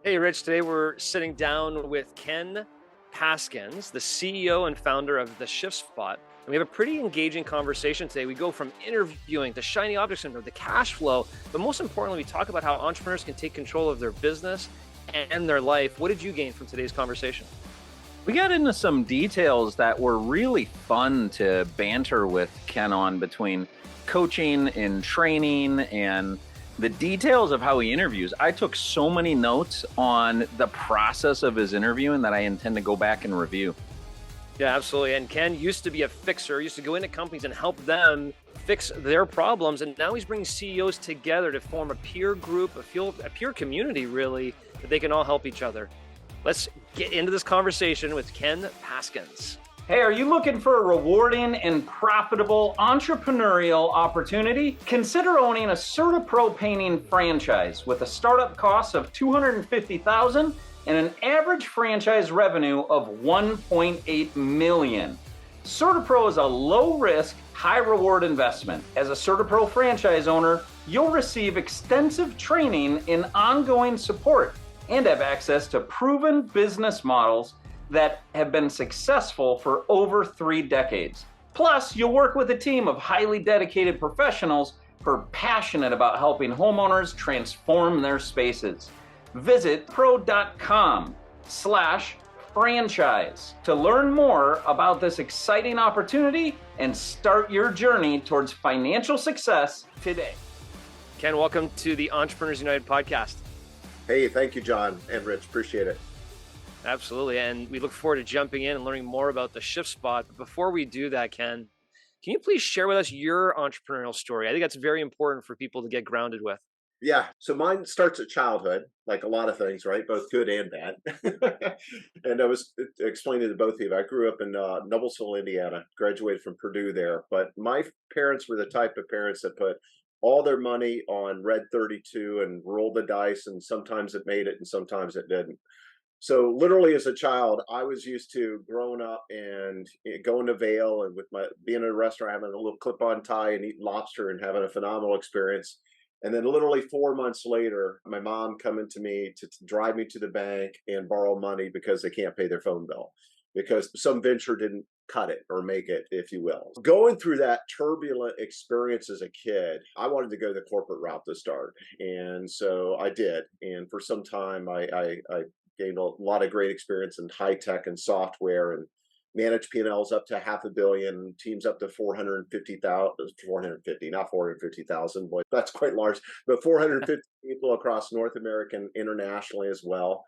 Hey, Rich. Today we're sitting down with Ken Paskins, the CEO and founder of The Shift Spot. And we have a pretty engaging conversation today. We go from interviewing to shiny object syndrome, the cash flow, but most importantly, we talk about how entrepreneurs can take control of their business and their life. What did you gain from today's conversation? We got into some details that were really fun to banter with Ken on between coaching and training and the details of how he interviews. I took so many notes on the process of his interviewing that I intend to go back and review. Yeah, absolutely. And Ken used to be a fixer, used to go into companies and help them fix their problems. And now he's bringing CEOs together to form a peer group, a peer community, really, that they can all help each other. Let's get into this conversation with Ken Paskins. Hey, are you looking for a rewarding and profitable entrepreneurial opportunity? Consider owning a CertaPro painting franchise with a startup cost of $250,000 and an average franchise revenue of $1.8 million. CertaPro is a low-risk, high-reward investment. As a CertaPro franchise owner, you'll receive extensive training and ongoing support and have access to proven business models that have been successful for over 3 decades. Plus, you'll work with a team of highly dedicated professionals who are passionate about helping homeowners transform their spaces. Visit pro.com/franchise to learn more about this exciting opportunity and start your journey towards financial success today. Ken, welcome to the Entrepreneurs United podcast. Hey, thank you, John and Rich. Appreciate it. Absolutely. And we look forward to jumping in and learning more about the Shift Spot. But before we do that, Ken, can you please share with us your entrepreneurial story? I think that's very important for people to get grounded with. Yeah, so mine starts at childhood, like a lot of things, right? Both good and bad. And I was explaining to both of you, I grew up in Noblesville, Indiana, graduated from Purdue there. But my parents were the type of parents that put all their money on Red 32 and rolled the dice, and sometimes it made it and sometimes it didn't. So literally as a child, I was used to growing up and going to Vail and with my being in a restaurant, having a little clip-on tie and eating lobster and having a phenomenal experience. And then literally 4 months later, my mom coming to me to drive me to the bank and borrow money because they can't pay their phone bill because some venture didn't cut it or make it, if you will. Going through that turbulent experience as a kid, I wanted to go the corporate route to start. And so I did. And for some time, I gained a lot of great experience in high tech and software and managed P&Ls up to half a billion, teams up to 450,000, 450, not 450,000, boy, that's quite large, but 450 people across North America and internationally as well.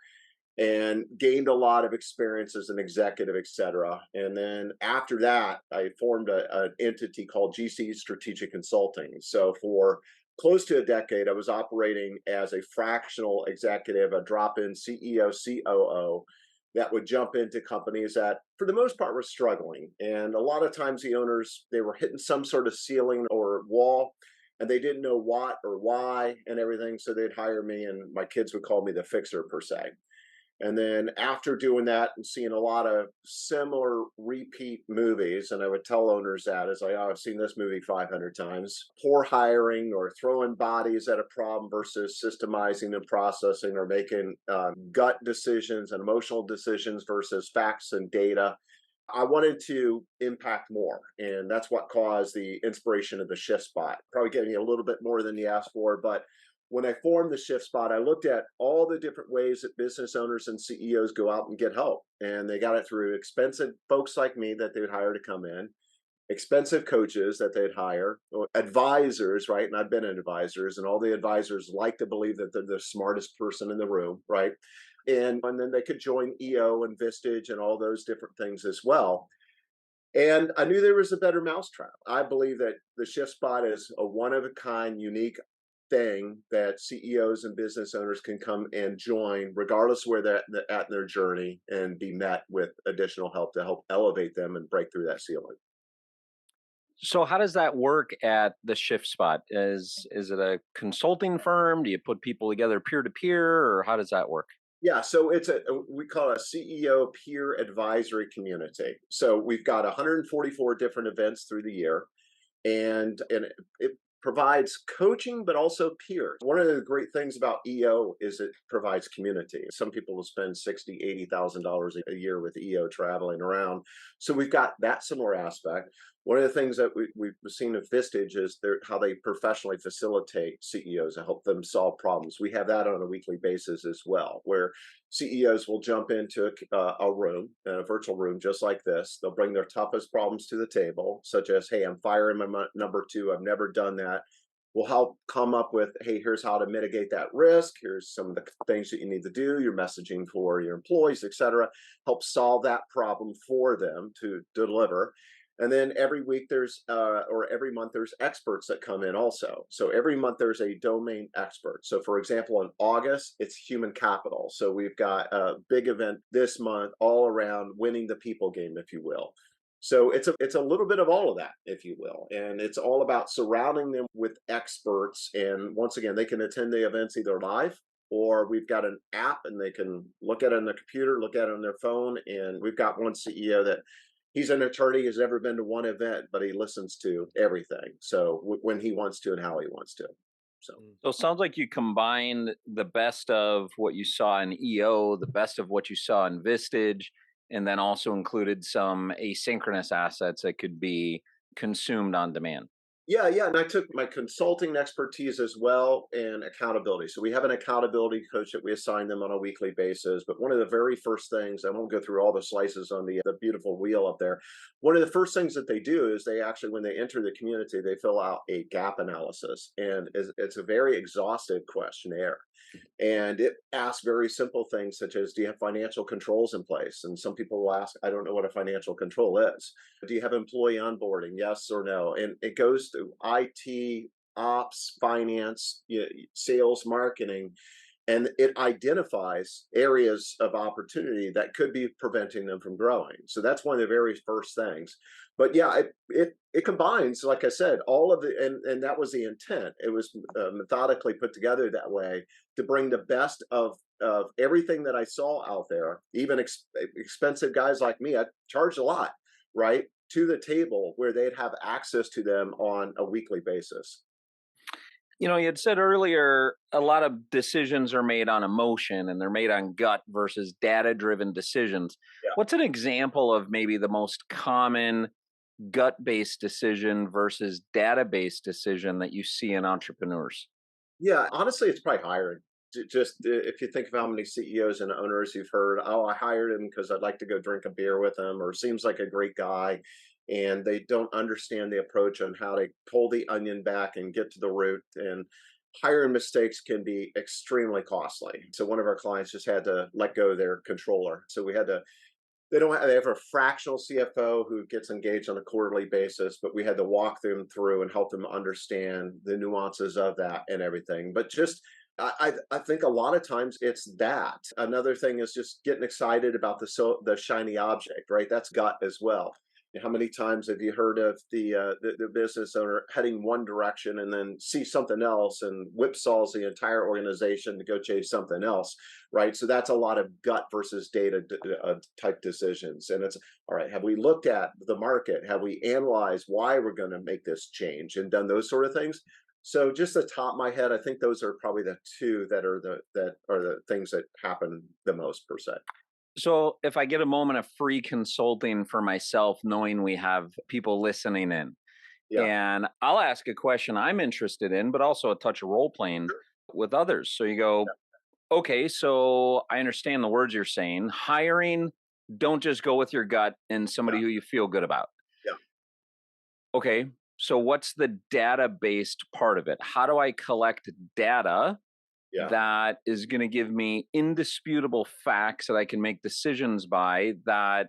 And gained a lot of experience as an executive, et cetera. And then after that, I formed an entity called GC Strategic Consulting. So for close to a decade, I was operating as a fractional executive, a drop-in CEO, COO that would jump into companies that, for the most part, were struggling. And a lot of times the owners, they were hitting some sort of ceiling or wall, and they didn't know what or why and everything. So they'd hire me, and my kids would call me the fixer, per se. And then after doing that and seeing a lot of similar repeat movies, and I would tell owners that as I've seen this movie 500 times, poor hiring or throwing bodies at a problem versus systemizing and processing or making gut decisions and emotional decisions versus facts and data. I wanted to impact more, and that's what caused the inspiration of the Shift Spot. Probably getting a little bit more than you asked for, but when I formed the Shift Spot, I looked at all the different ways that business owners and CEOs go out and get help. And they got it through expensive folks like me that they would hire to come in, expensive coaches that they'd hire, or advisors, right? And I've been in advisors, and all the advisors like to believe that they're the smartest person in the room, right? And then they could join EO and Vistage and all those different things as well. And I knew there was a better mousetrap. I believe that the Shift Spot is a one of a kind, unique thing that CEOs and business owners can come and join, regardless of where they're at in their journey, and be met with additional help to help elevate them and break through that ceiling. So how does that work at the Shift Spot? Is it a consulting firm? Do you put people together peer to peer, or how does that work? Yeah, so we call it a CEO peer advisory community. So we've got 144 different events through the year, and it provides coaching, but also peers. One of the great things about EO is it provides community. Some people will spend $60,000, $80,000 a year with EO traveling around. So we've got that similar aspect. One of the things that we've seen of Vistage is how they professionally facilitate CEOs and help them solve problems. We have that on a weekly basis as well, where CEOs will jump into a room, a virtual room just like this. They'll bring their toughest problems to the table, such as, hey, I'm firing my number two. I've never done that. We'll help come up with, hey, here's how to mitigate that risk. Here's some of the things that you need to do, your messaging for your employees, et cetera. Help solve that problem for them to deliver. And then every week or every month, there's experts that come in also. So every month there's a domain expert. So for example, in August, it's human capital. So we've got a big event this month all around winning the people game, if you will. So it's a little bit of all of that, if you will. And it's all about surrounding them with experts. And once again, they can attend the events either live, or we've got an app and they can look at it on their computer, look at it on their phone. And we've got one CEO that he's an attorney, has never been to one event, but he listens to everything. So when he wants to and how he wants to. So it sounds like you combined the best of what you saw in EO, the best of what you saw in Vistage, and then also included some asynchronous assets that could be consumed on demand. Yeah, yeah. And I took my consulting expertise as well and accountability. So we have an accountability coach that we assign them on a weekly basis. But one of the very first things, I won't go through all the slices on the beautiful wheel up there. One of the first things that they do is they actually, when they enter the community, they fill out a gap analysis. And it's a very exhaustive questionnaire. And it asks very simple things such as, do you have financial controls in place? And some people will ask, I don't know what a financial control is. Do you have employee onboarding? Yes or no? And it goes to IT, ops, finance, sales, marketing, and it identifies areas of opportunity that could be preventing them from growing. So that's one of the very first things. But yeah, it combines, like I said, all of and that was the intent. It was methodically put together that way to bring the best of everything that I saw out there, even expensive guys like me. I charged a lot, right, to the table where they'd have access to them on a weekly basis. You had said earlier, a lot of decisions are made on emotion and they're made on gut versus data-driven decisions. Yeah. What's an example of maybe the most common gut-based decision versus data-based decision that you see in entrepreneurs? Yeah, honestly, it's probably hiring. Just if you think of how many CEOs and owners you've heard, oh, I hired him because I'd like to go drink a beer with him, or seems like a great guy, and they don't understand the approach on how to pull the onion back and get to the root. And hiring mistakes can be extremely costly. So one of our clients just had to let go of their controller. So we had to. They have a fractional CFO who gets engaged on a quarterly basis, but we had to walk them through and help them understand the nuances of that and everything. But just I think a lot of times it's that. Another thing is just getting excited about the shiny object, right? That's gut as well. How many times have you heard of the business owner heading one direction and then see something else and whipsaws the entire organization to go chase something else, right? So that's a lot of gut versus data type decisions. And it's, all right, have we looked at the market? Have we analyzed why we're going to make this change and done those sort of things? So just the top of my head, I think those are probably the two that are the things that happen the most per se. So if I get a moment of free consulting for myself, knowing we have people listening in, Yeah. and I'll ask a question I'm interested in, but also a touch of role playing with others. So you go, okay, so I understand the words you're saying. Hiring, don't just go with your gut and somebody who you feel good about. Yeah. Okay, so what's the data-based part of it? How do I collect data that is going to give me indisputable facts that I can make decisions by that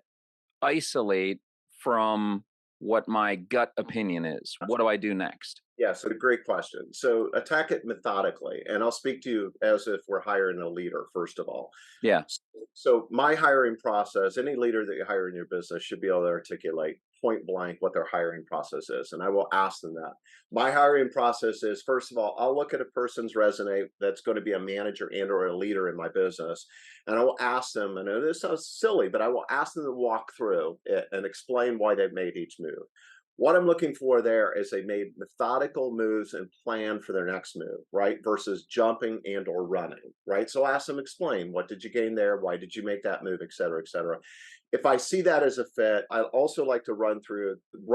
isolate from what my gut opinion is? What do I do next? Yeah, so great question. So attack it methodically. And I'll speak to you as if we're hiring a leader, first of all. Yeah. So my hiring process, any leader that you hire in your business should be able to articulate point blank what their hiring process is. And I will ask them that. My hiring process is, first of all, I'll look at a person's resume that's going to be a manager and or a leader in my business. And I will ask them, and this sounds silly, but I will ask them to walk through it and explain why they've made each move. What I'm looking for there is they made methodical moves and plan for their next move, right? Versus jumping and or running, right? So ask them, explain, what did you gain there? Why did you make that move, et cetera, et cetera. If I see that as a fit, I also like to run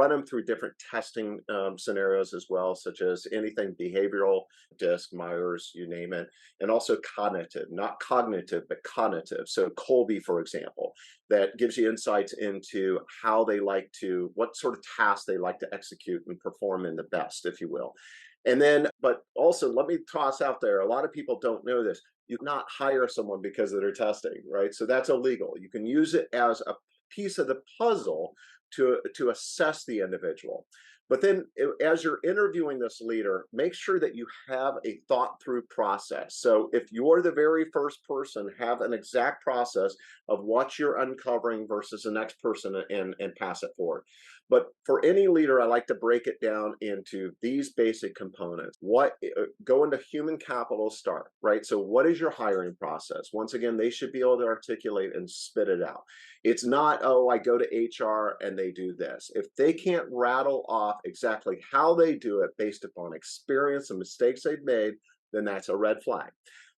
them through different testing scenarios as well, such as anything behavioral, DISC, Myers, you name it, and also cognitive, not cognitive, but cognitive. So Colby, for example, that gives you insights into how they like to, what sort of tasks they like to execute and perform in the best, if you will. And then, but also let me toss out there, a lot of people don't know this. You cannot hire someone because of their testing, right? So that's illegal. You can use it as a piece of the puzzle to assess the individual. But then as you're interviewing this leader, make sure that you have a thought through process. So if you're the very first person, have an exact process of what you're uncovering versus the next person and pass it forward. But for any leader, I like to break it down into these basic components. Go into human capital start, right? So what is your hiring process? Once again, they should be able to articulate and spit it out. It's not, oh, I go to HR and they do this. If they can't rattle off exactly how they do it based upon experience and mistakes they've made, then that's a red flag.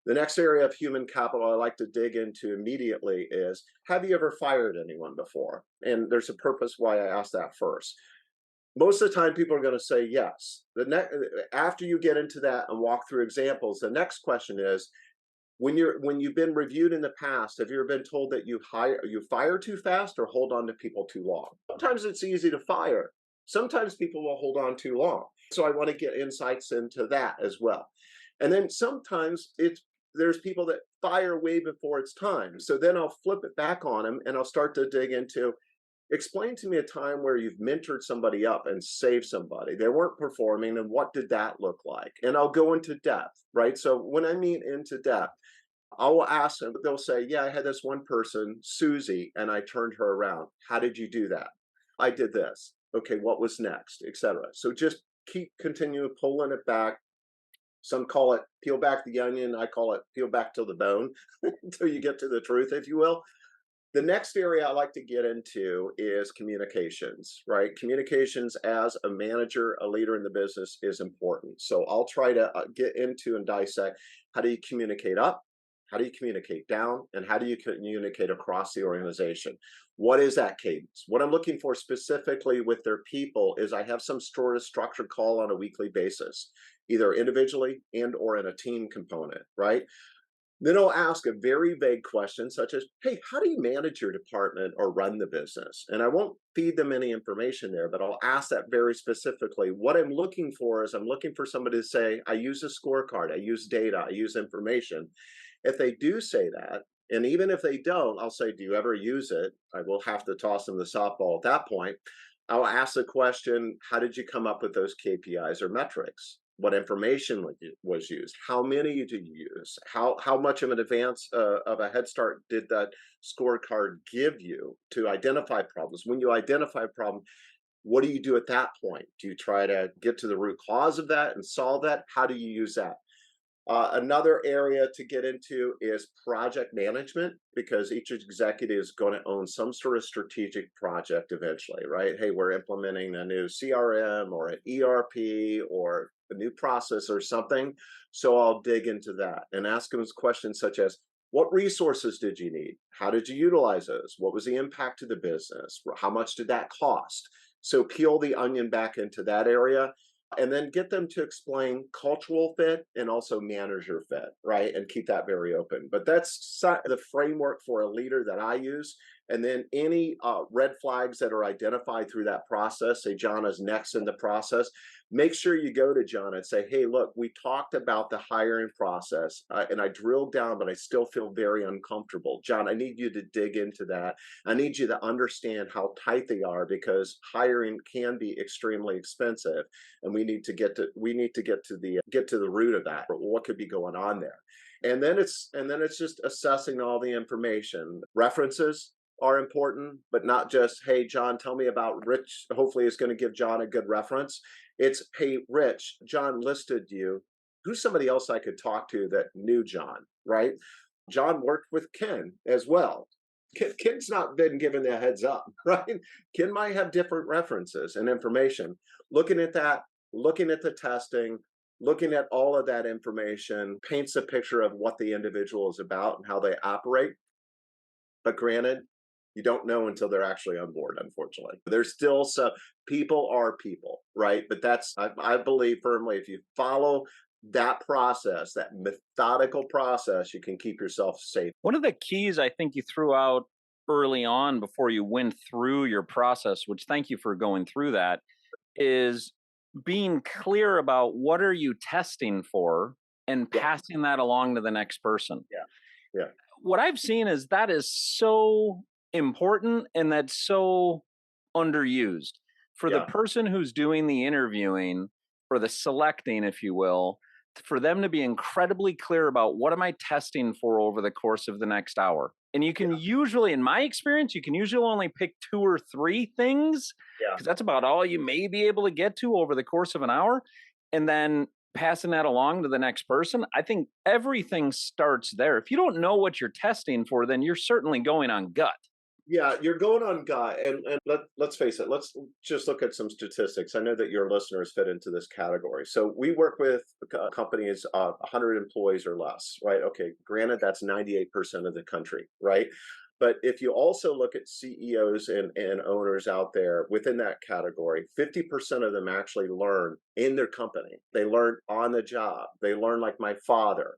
The next area of human capital I like to dig into immediately is, have you ever fired anyone before? And there's a purpose why I asked that first. Most of the time, people are going to say yes. After you get into that and walk through examples, the next question is, when you've been reviewed in the past, have you ever been told that you fire too fast or hold on to people too long? Sometimes it's easy to fire. Sometimes people will hold on too long. So I want to get insights into that as well. And then sometimes there's people that fire way before it's time. So then I'll flip it back on them and I'll start to dig into, explain to me a time where you've mentored somebody up and saved somebody. They weren't performing, and what did that look like? And I'll go into depth, right? So when I mean into depth, I will ask them, they'll say, yeah, I had this one person, Susie, and I turned her around. How did you do that? I did this. Okay, what was next, etc. So just continue pulling it back. Some call it peel back the onion. I call it peel back to the bone until you get to the truth, if you will. The next area I like to get into is communications, right? Communications as a manager, a leader in the business is important. So I'll try to get into and dissect, how do you communicate up? How do you communicate down? And how do you communicate across the organization? What is that cadence? What I'm looking for specifically with their people is I have some sort of structured call on a weekly basis, either individually and or in a team component, right? Then I'll ask a very vague question such as, hey, how do you manage your department or run the business? And I won't feed them any information there, but I'll ask that very specifically. What I'm looking for is I'm looking for somebody to say, I use a scorecard, I use data, I use information. If they do say that, and even if they don't, I'll say, do you ever use it? I will have to toss them the softball at that point. I'll ask the question, how did you come up with those KPIs or metrics? What information was used? How many did you use? How much of an advance of a head start did that scorecard give you to identify problems? When you identify a problem, what do you do at that point? Do you try to get to the root cause of that and solve that? How do you use that? Another area to get into is project management, because each executive is going to own some sort of strategic project eventually, right? Hey, we're implementing a new CRM or an ERP or a new process or something. So I'll dig into that and ask them questions such as, what resources did you need? How did you utilize those? What was the impact to the business? How much did that cost? So peel the onion back into that area, and then get them to explain cultural fit and also manager fit, right? And keep that very open. But that's the framework for a leader that I use. And then any red flags that are identified through that process, say John is next in the process, make sure you go to John and say, hey, look, we talked about the hiring process and I drilled down, but I still feel very uncomfortable. John, I need you to dig into that. I need you to understand how tight they are, because hiring can be extremely expensive, and we need to get to the root of that. What could be going on there? And then it's just assessing all the information. References are important, but not just, hey, John, tell me about Rich. Hopefully it's going to give John a good reference. It's, hey, Rich, John listed you. Who's somebody else I could talk to that knew John, right? John worked with Ken as well. Ken's not been given a heads up, right? Ken might have different references and information. Looking at that, looking at the testing, looking at all of that information paints a picture of what the individual is about and how they operate. But granted, you don't know until they're actually on board, unfortunately. There's still some people are people, right? But I believe firmly if you follow that process, that methodical process, you can keep yourself safe. One of the keys I think you threw out early on before you went through your process, which thank you for going through that, is being clear about what are you testing for and Yeah. passing that along to the next person. Yeah. Yeah. What I've seen is that is so important and that's so underused for the Yeah. person who's doing the interviewing or the selecting, if you will, for them to be incredibly clear about what am I testing for over the course of the next hour. And you can usually, in my experience, you can usually only pick 2 or 3 things Yeah. because that's about all you may be able to get to over the course of an hour. And then passing that along to the next person, I think everything starts there. If you don't know what you're testing for, then you're certainly going on gut. Yeah, you're going on gut, and let's face it. Let's just look at some statistics. I know that your listeners fit into this category. So we work with companies 100 employees or less, right? Okay, granted, that's 98% of the country, right? But if you also look at CEOs and owners out there within that category, 50% of them actually learn in their company. They learn on the job. They learn like my father,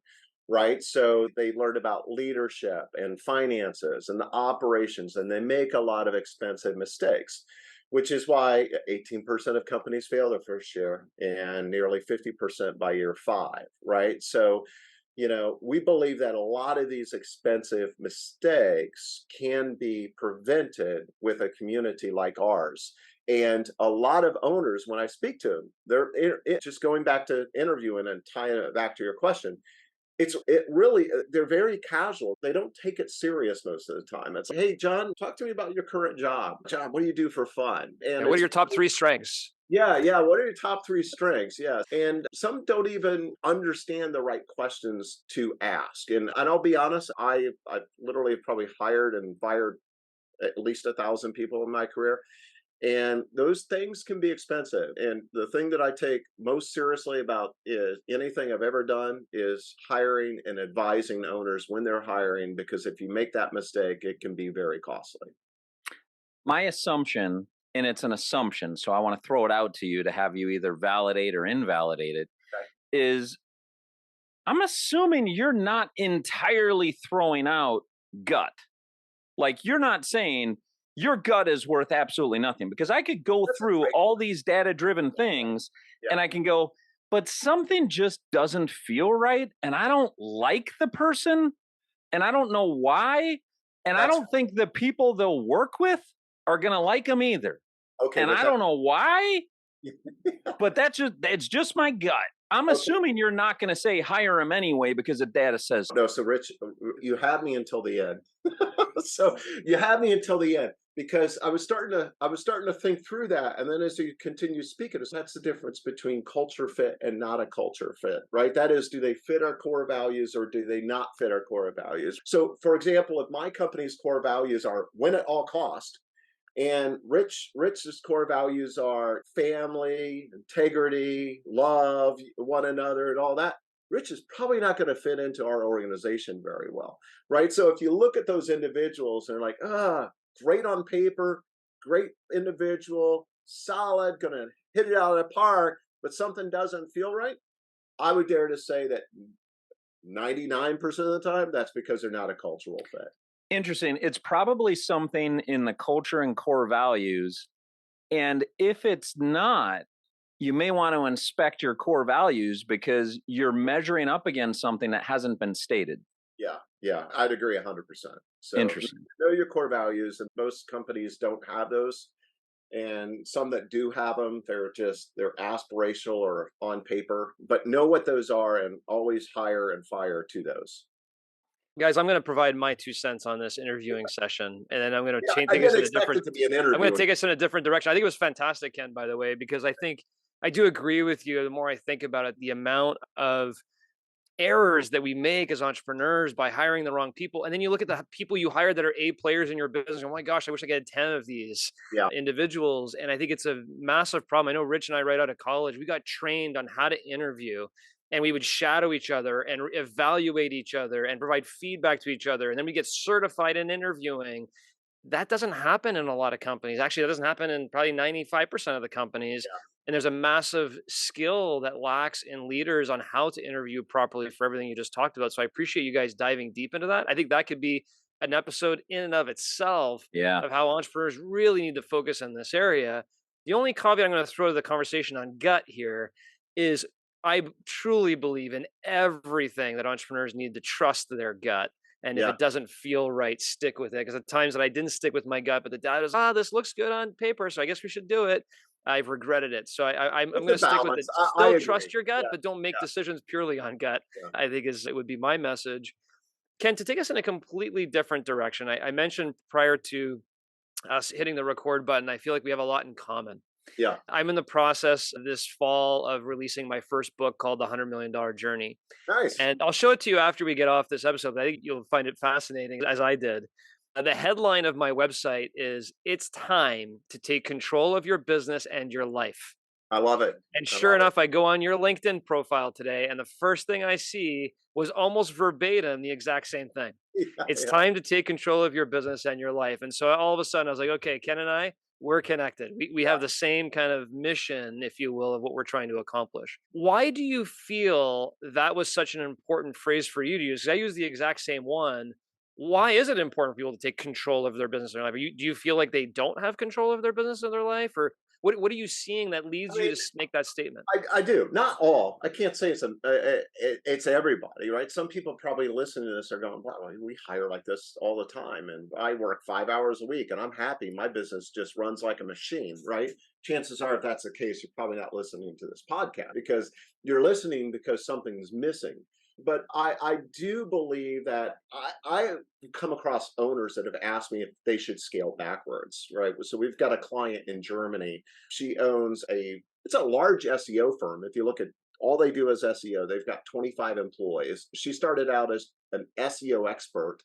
right? So they learn about leadership and finances and the operations, and they make a lot of expensive mistakes, which is why 18% of companies fail their first year and nearly 50% by year 5, right? So, we believe that a lot of these expensive mistakes can be prevented with a community like ours. And a lot of owners, when I speak to them, just going back to interviewing and tying it back to your question, they're very casual. They don't take it serious most of the time. It's like, hey, John, talk to me about your current job. John, what do you do for fun? And What are your top 3 strengths? yeah. What are your top 3 strengths? Yeah. And some don't even understand the right questions to ask. And I'll be honest, I literally have probably hired and fired at least 1,000 people in my career. And those things can be expensive. And the thing that I take most seriously about is anything I've ever done is hiring and advising owners when they're hiring, because if you make that mistake, it can be very costly. My assumption, and it's an assumption, so I want to throw it out to you to have you either validate or invalidate it, is I'm assuming you're not entirely throwing out gut. Like you're not saying your gut is worth absolutely nothing, because I could go through all these data-driven things and I can go, but something just doesn't feel right and I don't like the person and I don't know why. And I don't think the people they'll work with are going to like them either. Okay. And I don't know why, but it's just my gut. I'm assuming you're not going to say hire him anyway because the data says no. So Rich, you had me until the end. So you had me until the end because I was starting to think through that, and then as you continue speaking, that's the difference between culture fit and not a culture fit, right? That is, do they fit our core values or do they not fit our core values? So, for example, if my company's core values are win at all cost, and Rich's core values are family, integrity, love one another, and all that, Rich is probably not going to fit into our organization very well, right? So if you look at those individuals and they're like, great on paper, great individual, solid, going to hit it out of the park, but something doesn't feel right, I would dare to say that 99% of the time, that's because they're not a cultural fit. Interesting. It's probably something in the culture and core values. And if it's not, you may want to inspect your core values because you're measuring up against something that hasn't been stated. Yeah, I'd agree 100%. So interesting. Know your core values, and most companies don't have those. And some that do have them, they're aspirational or on paper, but know what those are and always hire and fire to those. Guys, I'm going to provide my 2 cents on this interviewing session, and then I'm going to change I things didn't in a expect different. it to be an interview. I'm going to take us in a different direction. I think it was fantastic, Ken, by the way, because I think I do agree with you. The more I think about it, the amount of errors that we make as entrepreneurs by hiring the wrong people. And then you look at the people you hire that are A players in your business. Oh my gosh, I wish I could have 10 of these Yeah. individuals. And I think it's a massive problem. I know Rich and I, right out of college, we got trained on how to interview, and we would shadow each other and evaluate each other and provide feedback to each other. And then we get certified in interviewing. That doesn't happen in a lot of companies. Actually, that doesn't happen in probably 95% of the companies. And there's a massive skill that lacks in leaders on how to interview properly for everything you just talked about. So I appreciate you guys diving deep into that. I think that could be an episode in and of itself Yeah. of how entrepreneurs really need to focus in this area. The only caveat I'm going to throw to the conversation on gut here is I truly believe in everything that entrepreneurs need to trust their gut. And if Yeah. it doesn't feel right, stick with it. Because at times that I didn't stick with my gut, but the data is, this looks good on paper, so I guess we should do it. I've regretted it. So I'm It's going a to stick with it. balance. I Still agree. trust your gut, Yeah. but don't make Yeah. decisions purely on gut. Yeah. I think it would be my message. Ken, to take us in a completely different direction, I mentioned prior to us hitting the record button, I feel like we have a lot in common. Yeah. I'm in the process this fall of releasing my first book called The $100 Million Journey. Nice. And I'll show it to you after we get off this episode. I think you'll find it fascinating, as I did. The headline of my website is "It's time to take control of your business and your life." I love it. And I sure love enough, I go on your LinkedIn profile today, and the first thing I see was almost verbatim the exact same thing. it. It's Yeah. time to take control of your business and your life. And so all of a sudden, I was like, okay, Ken and I, we're connected. We have the same kind of mission, if you will, of what we're trying to accomplish. Why do you feel that was such an important phrase for you to use? 'Cause I use the exact same one. Why is it important for people to take control of their business and their life? Do you feel like they don't have control of their business and their life? Or what are you seeing that leads I you mean, to make that statement? I do. Not all. I can't say it's everybody, right? Some people probably listening to this are going, "Wow, we hire like this all the time, and I work 5 hours a week, and I'm happy. My business just runs like a machine," right? Chances are, if that's the case, you're probably not listening to this podcast because you're listening because something's missing. But I do believe that I come across owners that have asked me if they should scale backwards, right? So we've got a client in Germany. She owns it's a large SEO firm. If you look at all they do is SEO, they've got 25 employees. She started out as an SEO expert,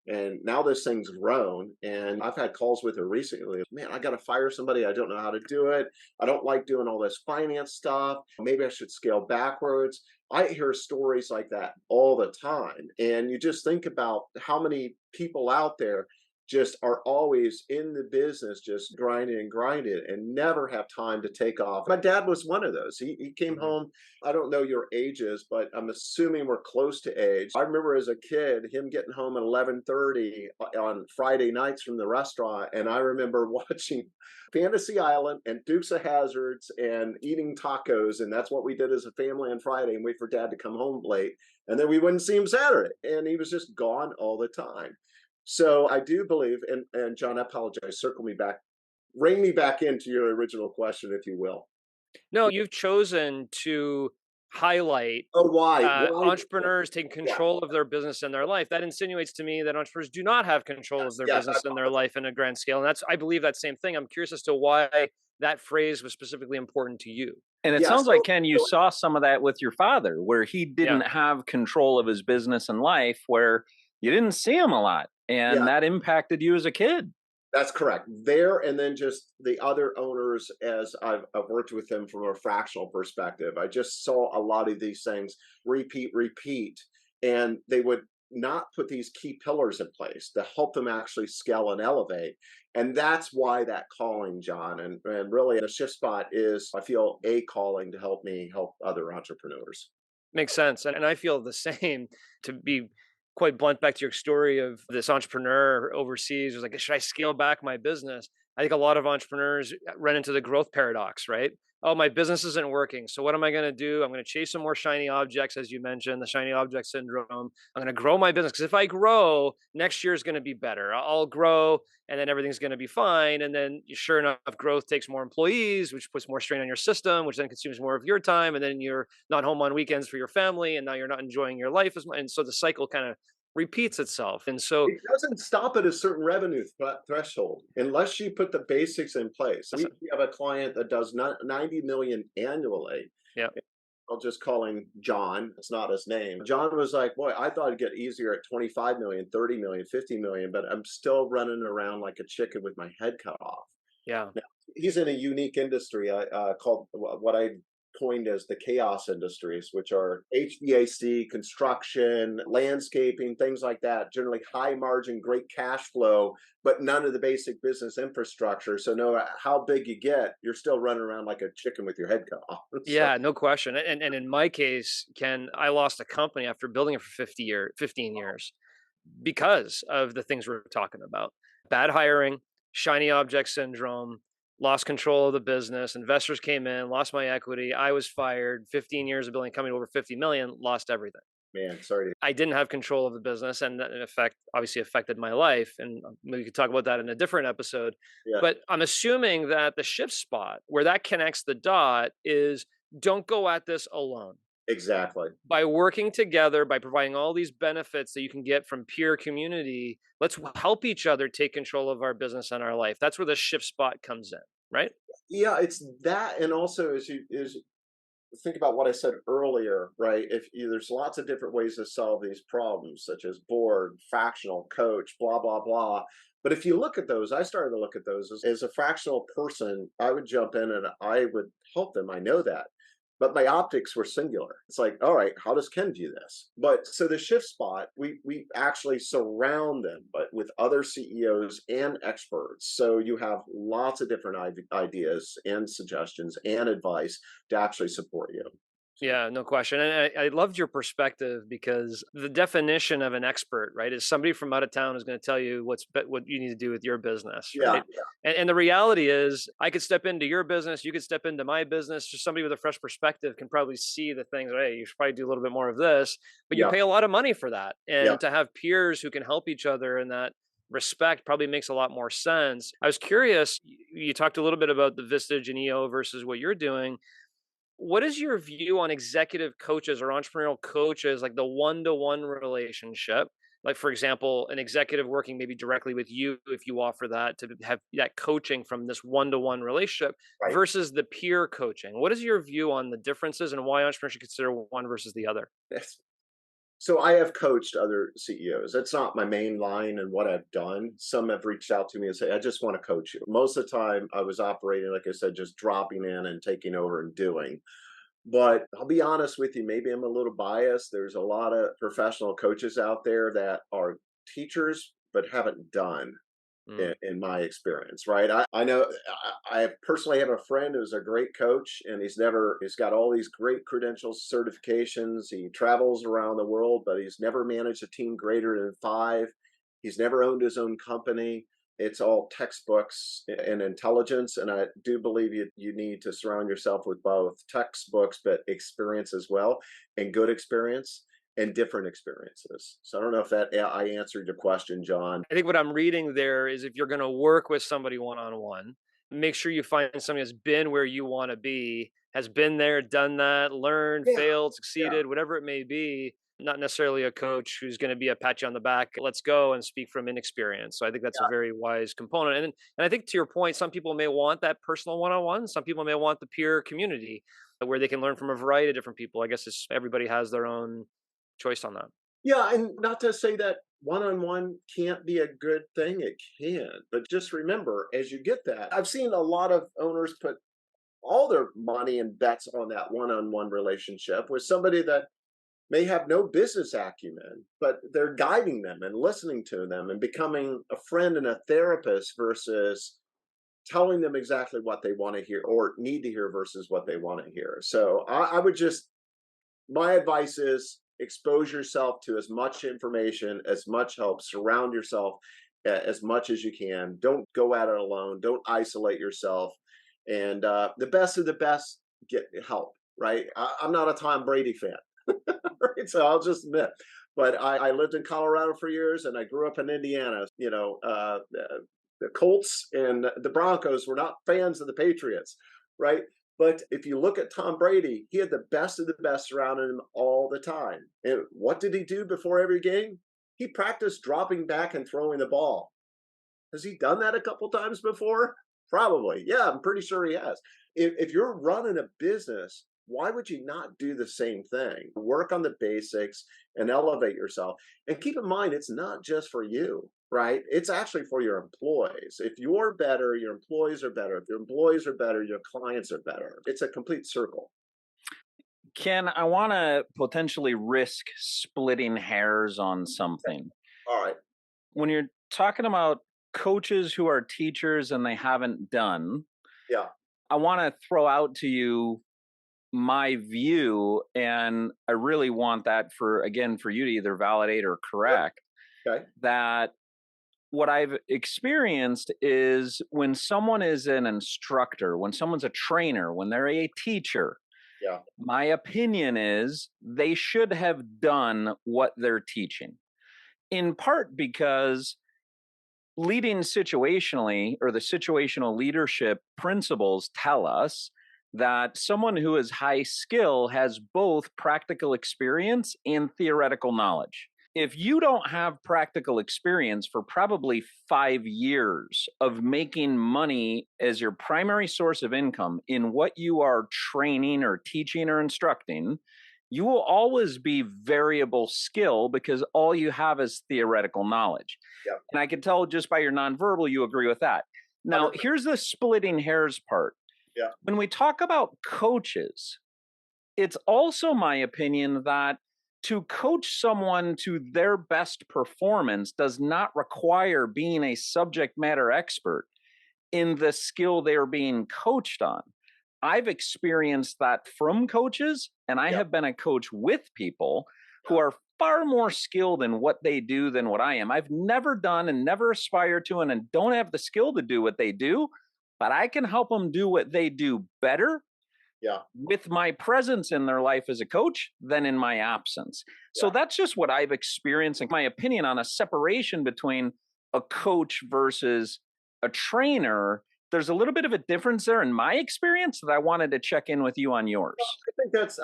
and now this thing's grown. And I've had calls with her recently. Man, I got to fire somebody. I don't know how to do it. I don't like doing all this finance stuff. Maybe I should scale backwards. I hear stories like that all the time. And you just think about how many people out there just are always in the business, just grinding and grinding and never have time to take off. My dad was one of those. He came home. I don't know your ages, but I'm assuming we're close to age. I remember as a kid, him getting home at 11:30 on Friday nights from the restaurant. And I remember watching Fantasy Island and Dukes of Hazards and eating tacos. And that's what we did as a family on Friday, and wait for dad to come home late. And then we wouldn't see him Saturday. And he was just gone all the time. So I do believe, and John, I apologize, circle me back, rein me back into your original question, if you will. No, you've chosen to highlight Oh, why? entrepreneurs taking Yeah. control of their business and their life. That insinuates to me that entrepreneurs do not have control of their Yes, business and their life in a grand scale. And I believe that same thing. I'm curious as to why that phrase was specifically important to you. And it Yeah, sounds so- like, Ken, you saw some of that with your father, where he didn't have control of his business and life, where you didn't see him a lot. And Yeah. that impacted you as a kid. That's correct. There, and then just the other owners, as I've worked with them from a fractional perspective, I just saw a lot of these things repeat, and they would not put these key pillars in place to help them actually scale and elevate. And that's why that calling, John, and really the Shift Spot is, I feel, a calling to help me help other entrepreneurs. Makes sense. And I feel the same. To be quite blunt, back to your story of this entrepreneur overseas was like, should I scale back my business? I think a lot of entrepreneurs run into the growth paradox, right? Oh, my business isn't working. So what am I going to do? I'm going to chase some more shiny objects, as you mentioned, the shiny object syndrome. I'm going to grow my business because if I grow, next year is going to be better. I'll grow and then everything's going to be fine. And then sure enough, growth takes more employees, which puts more strain on your system, which then consumes more of your time. And then you're not home on weekends for your family. And now you're not enjoying your life as much. And so the cycle kind of repeats itself. And so it doesn't stop at a certain revenue threshold unless you put the basics in place. We have a client that does 90 million annually. Yeah. I'll just call him John. It's not his name. John was like, boy, I thought it'd get easier at 25 million, 30 million, 50 million, but I'm still running around like a chicken with my head cut off. Yeah. Now, he's in a unique industry called what I coined as the chaos industries, which are HVAC, construction, landscaping, things like that. Generally high margin, great cash flow, but none of the basic business infrastructure. So no matter how big you get, you're still running around like a chicken with your head cut off. So Yeah, no question. And in my case, Ken, I lost a company after building it for 15 years because of the things we're talking about. Bad hiring, shiny object syndrome, lost control of the business, investors came in, lost my equity, I was fired, 15 years of building a company over 50 million, lost everything. man, sorry. I didn't have control of the business, and that in effect obviously affected my life. And maybe we could talk about that in a different episode. Yeah, But I'm assuming that the shift spot where that connects the dot is don't go at this alone. exactly. By working together, by providing all these benefits that you can get from peer community, let's help each other take control of our business and our life. That's where the shift spot comes in, right? Yeah, it's that, and also as you think about what I said earlier, right? There's lots of different ways to solve these problems, such as board, fractional, coach, blah blah blah. But if you look at those, I started to look at those as a fractional person. I would jump in and I would help them. I know that. But my optics were singular. It's like, all right, how does Ken do this? But so the shift spot, we actually surround them, but with other CEOs and experts. So you have lots of different ideas and suggestions and advice to actually support you. So Yeah, no question. And I loved your perspective because the definition of an expert, right, is somebody from out of town is going to tell you what you need to do with your business, yeah, right? And the reality is, I could step into your business, you could step into my business. Just somebody with a fresh perspective can probably see the things. Hey, you should probably do a little bit more of this, but you yeah, pay a lot of money for that, yeah. and to have peers who can help each other in that respect probably makes a lot more sense. I was curious. You talked a little bit about the Vistage and EO versus what you're doing. What is your view on executive coaches or entrepreneurial coaches, like the one-to-one relationship? Like, for example, an executive working maybe directly with you, if you offer that to have that coaching from this one-to-one relationship Right. versus the peer coaching. What is your view on the differences and why entrepreneurs should consider one versus the other? Yes. So I have coached other CEOs. That's not my main line and what I've done. Some have reached out to me and say, I just want to coach you. Most of the time I was operating, like I said, just dropping in and taking over and doing. But I'll be honest with you, maybe I'm a little biased. There's a lot of professional coaches out there that are teachers, but haven't done Mm. in my experience, right? I know I personally have a friend who's a great coach, and he's got all these great credentials, certifications. He travels around the world, but he's never managed a team greater than five. He's never owned his own company. It's all textbooks and intelligence. And I do believe you need to surround yourself with both textbooks, but experience as well, and good experience and different experiences. So I don't know if that I answered your question, John. I think what I'm reading there is if you're going to work with somebody one on one, make sure you find somebody that's been where you want to be, has been there, done that, learned, Yeah, failed, yeah, succeeded, whatever it may be. Not necessarily a coach who's going to be a pat you on the back, let's go and speak from inexperience. So I think that's a very wise component. And I think to your point, some people may want that personal one on one. Some people may want the peer community where they can learn from a variety of different people. I guess everybody has their own choice on that. yeah. And not to say that one-on-one can't be a good thing, it can. But just remember, as you get that, I've seen a lot of owners put all their money and bets on that one-on-one relationship with somebody that may have no business acumen, but they're guiding them and listening to them and becoming a friend and a therapist versus telling them exactly what they want to hear or need to hear versus what they want to hear. So I would just, my advice is expose yourself to as much information, as much help, surround yourself as much as you can. Don't go at it alone. Don't isolate yourself. And the best of the best get help, right? I'm not a Tom Brady fan. Right? So I'll just admit. But I lived in Colorado for years, and I grew up in Indiana. The Colts and the Broncos were not fans of the Patriots, right? But if you look at Tom Brady, he had the best of the best surrounding him all the time. And what did he do before every game? He practiced dropping back and throwing the ball. Has he done that a couple times before? Probably. Yeah, I'm pretty sure he has. If you're running a business, why would you not do the same thing? Work on the basics and elevate yourself. And keep in mind, it's not just for you, right? It's actually for your employees. If you're better, your employees are better. If your employees are better, your clients are better. It's a complete circle. Ken, I want to potentially risk splitting hairs on something. All right. When you're talking about coaches who are teachers and they haven't done, Yeah. I want to throw out to you my view, and I really want that for you to either validate or correct, Okay. that what I've experienced is when someone is an instructor, when someone's a trainer, when they're a teacher, Yeah. my opinion is they should have done what they're teaching. In part because leading situationally, or the situational leadership principles tell us that someone who is high skill has both practical experience and theoretical knowledge. If you don't have practical experience for probably 5 years of making money as your primary source of income in what you are training or teaching or instructing, you will always be variable skill because all you have is theoretical knowledge. Yeah. And I can tell just by your nonverbal, you agree with that. Now, 100%. here's the splitting hairs part. Yeah. When we talk about coaches, it's also my opinion that to coach someone to their best performance does not require being a subject matter expert in the skill they're being coached on. I've experienced that from coaches, and I have been a coach with people who are far more skilled in what they do than what I am. I've never done and never aspired to and don't have the skill to do what they do, but I can help them do what they do better with my presence in their life as a coach than in my absence. So that's just what I've experienced, in my opinion, on a separation between a coach versus a trainer. There's a little bit of a difference there in my experience that I wanted to check in with you on yours.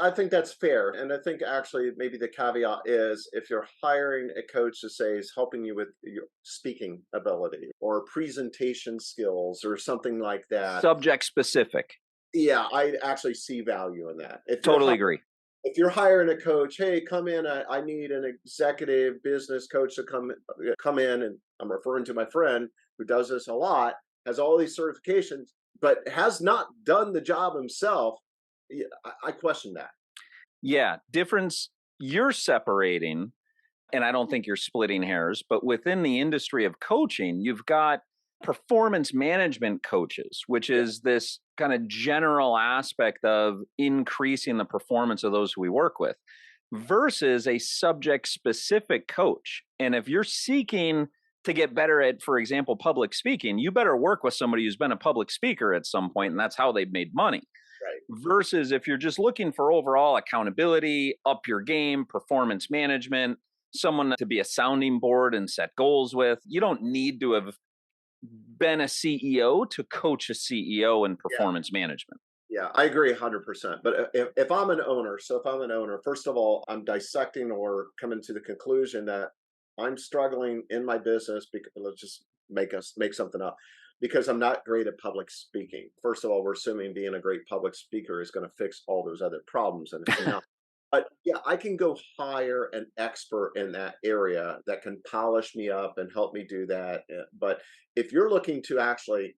I think that's fair. And I think actually maybe the caveat is if you're hiring a coach to say is helping you with your speaking ability or presentation skills or something like that. Subject specific. Yeah, I actually see value in that. Totally agree. If you're hiring a coach, hey, come in. I need an executive business coach to come in, and I'm referring to my friend who does this a lot, has all these certifications, but has not done the job himself. Yeah, I question that. Yeah, difference you're separating, and I don't think you're splitting hairs, but within the industry of coaching, you've got performance management coaches, which is this kind of general aspect of increasing the performance of those who we work with, versus a subject specific coach. And if you're seeking to get better at, for example, public speaking, you better work with somebody who's been a public speaker at some point, and that's how they've made money. Right. Versus if you're just looking for overall accountability, up your game, performance management, someone to be a sounding board and set goals with, you don't need to have been a CEO to coach a CEO in performance management. Yeah, I agree 100%. But if I'm an owner, first of all, I'm dissecting or coming to the conclusion that I'm struggling in my business because let's just make something up because I'm not great at public speaking. First of all, we're assuming being a great public speaker is going to fix all those other problems, and it's not. But yeah, I can go hire an expert in that area that can polish me up and help me do that. But if you're looking to actually,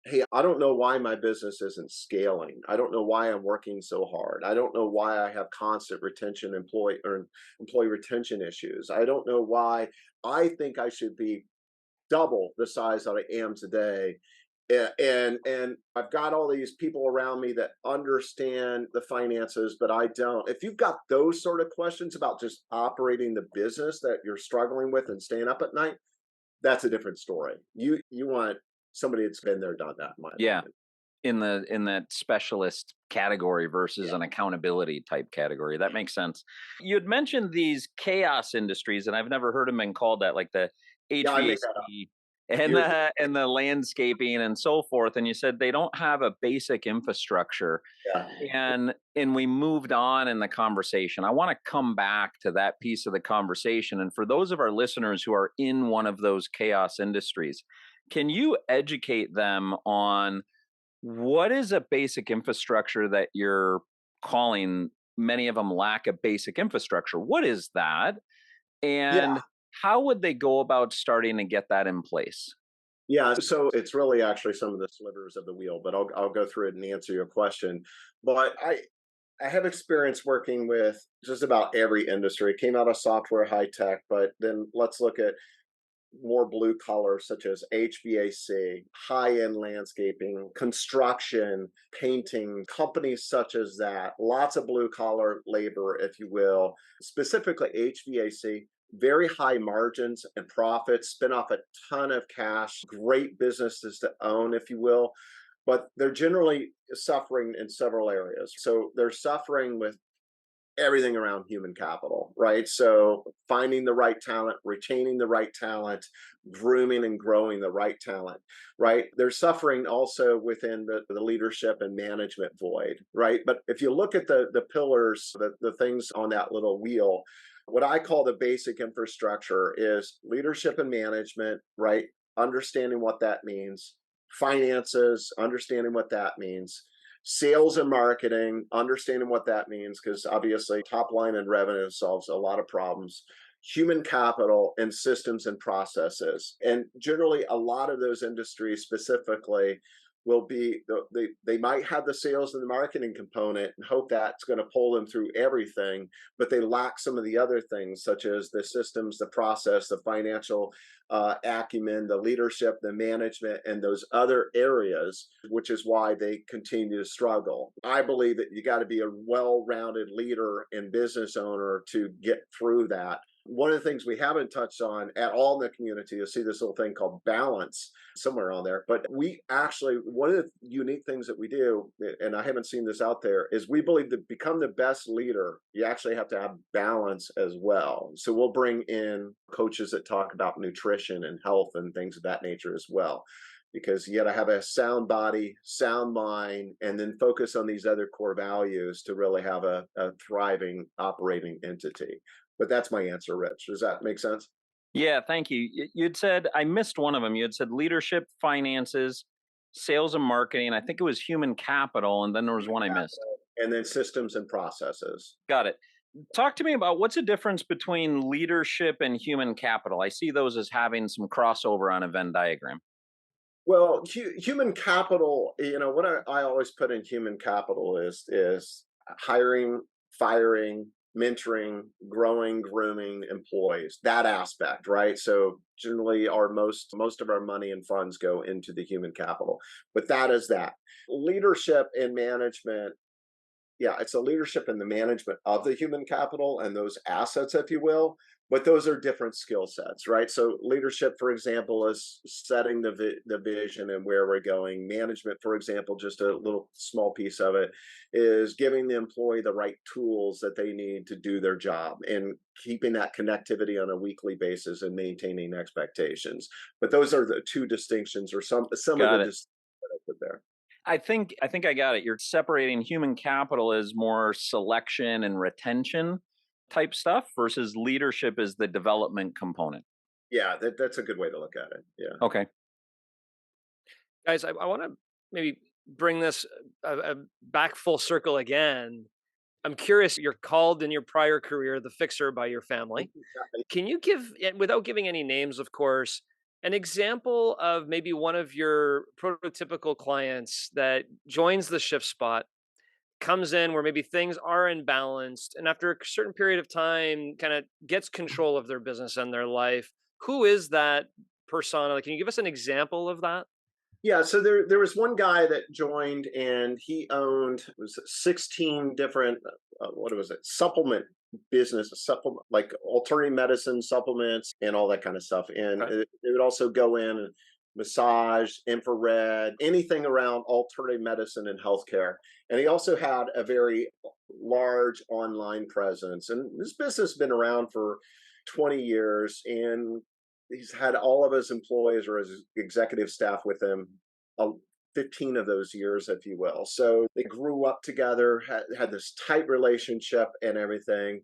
hey, I don't know why my business isn't scaling. I don't know why I'm working so hard. I don't know why I have constant employee retention issues. I don't know why I think I should be double the size that I am today. And I've got all these people around me that understand the finances, but I don't. If you've got those sort of questions about just operating the business that you're struggling with and staying up at night, that's a different story. You want somebody that's been there, done that. In my opinion. In that specialist category versus an accountability type category. That makes sense. You had mentioned these chaos industries, and I've never heard them been called that, like the HVAC and the landscaping and so forth. And you said they don't have a basic infrastructure. Yeah. And we moved on in the conversation. I want to come back to that piece of the conversation. And for those of our listeners who are in one of those chaos industries, can you educate them on what is a basic infrastructure that your calling many of them lack a basic infrastructure. What is that? Yeah. And how would they go about starting to get that in place? Yeah, so it's really actually some of the slivers of the wheel, but I'll go through it and answer your question. But I have experience working with just about every industry. Came out of software, high tech, but then let's look at more blue collar, such as HVAC, high end landscaping, construction, painting, companies such as that. Lots of blue collar labor, if you will, specifically HVAC. Very high margins and profits, spin off a ton of cash, great businesses to own, if you will, but they're generally suffering in several areas. So they're suffering with everything around human capital, right? So finding the right talent, retaining the right talent, grooming and growing the right talent, right? They're suffering also within the leadership and management void, right? But if you look at the pillars, the things on that little wheel, what I call the basic infrastructure is leadership and management, right? Understanding what that means, finances, understanding what that means, sales and marketing, understanding what that means, because obviously top line and revenue solves a lot of problems, human capital, and systems and processes. And generally, a lot of those industries specifically will be, they might have the sales and the marketing component and hope that's going to pull them through everything, but they lack some of the other things, such as the systems, the process, the financial acumen, the leadership, the management, and those other areas, which is why they continue to struggle. I believe that you got to be a well-rounded leader and business owner to get through that. One of the things we haven't touched on at all in the community, you'll see this little thing called balance somewhere on there. But we actually, one of the unique things that we do, and I haven't seen this out there, is we believe to become the best leader, you actually have to have balance as well. So we'll bring in coaches that talk about nutrition and health and things of that nature as well, because you got to have a sound body, sound mind, and then focus on these other core values to really have a thriving operating entity. But that's my answer, Rich. Does that make sense? Yeah, thank you. You'd said, I missed one of them. You had said leadership, finances, sales and marketing. I think it was human capital. And then there was one I missed. And then systems and processes. Got it. Talk to me about what's the difference between leadership and human capital. I see those as having some crossover on a Venn diagram. Well, human capital, what I always put in human capital is hiring, firing, mentoring, growing, grooming employees, that aspect, right? So generally our most of our money and funds go into the human capital. But that is that. Leadership and management, yeah, it's a leadership and the management of the human capital and those assets, if you will. But those are different skill sets, right? So leadership, for example, is setting the vision and where we're going. Management, for example, just a little small piece of it, is giving the employee the right tools that they need to do their job and keeping that connectivity on a weekly basis and maintaining expectations. But those are the two distinctions, or some of the distinctions that I put there. I think I got it. You're separating human capital as more selection and retention type stuff versus leadership is the development component. Yeah, that's a good way to look at it. Yeah. Okay. Guys, I want to maybe bring this back full circle again. I'm curious, you're called in your prior career the fixer by your family. Can you give, without giving any names, of course, an example of maybe one of your prototypical clients that joins the shift spot, comes in where maybe things are imbalanced, and after a certain period of time kind of gets control of their business and their life? Who is that persona? Like, can you give us an example of that? Yeah, so there was one guy that joined, and he owned, it was 16 different what was it, supplement business, supplement, like alternative medicine supplements and all that kind of stuff. And Okay. it would also go in and massage, infrared, anything around alternative medicine and healthcare. And he also had a very large online presence. And this business has been around for 20 years, and he's had all of his employees or his executive staff with him, uh, 15 of those years, if you will. So they grew up together, had this tight relationship and everything.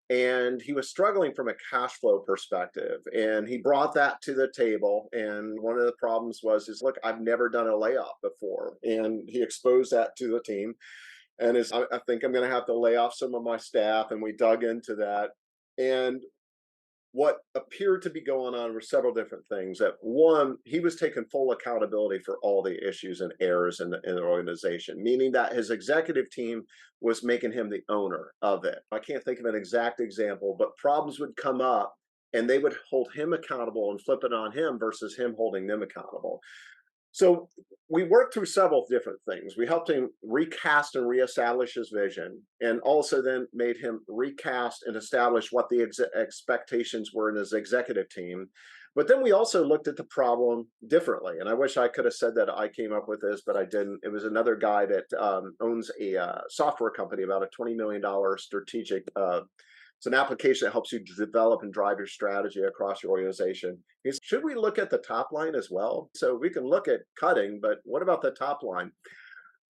And he was struggling from a cash flow perspective. And he brought that to the table. And one of the problems was, look, I've never done a layoff before. And he exposed that to the team. and I think I'm going to have to lay off some of my staff. And we dug into that. And what appeared to be going on were several different things. That one, he was taking full accountability for all the issues and errors in the organization, meaning that his executive team was making him the owner of it. I can't think of an exact example, but problems would come up and they would hold him accountable and flip it on him versus him holding them accountable. So we worked through several different things. We helped him recast and reestablish his vision, and also then made him recast and establish what the expectations were in his executive team. But then we also looked at the problem differently. And I wish I could have said that I came up with this, but I didn't. It was another guy that owns a software company, about a $20 million strategic it's an application that helps you develop and drive your strategy across your organization. Should we look at the top line as well? So we can look at cutting, but what about the top line?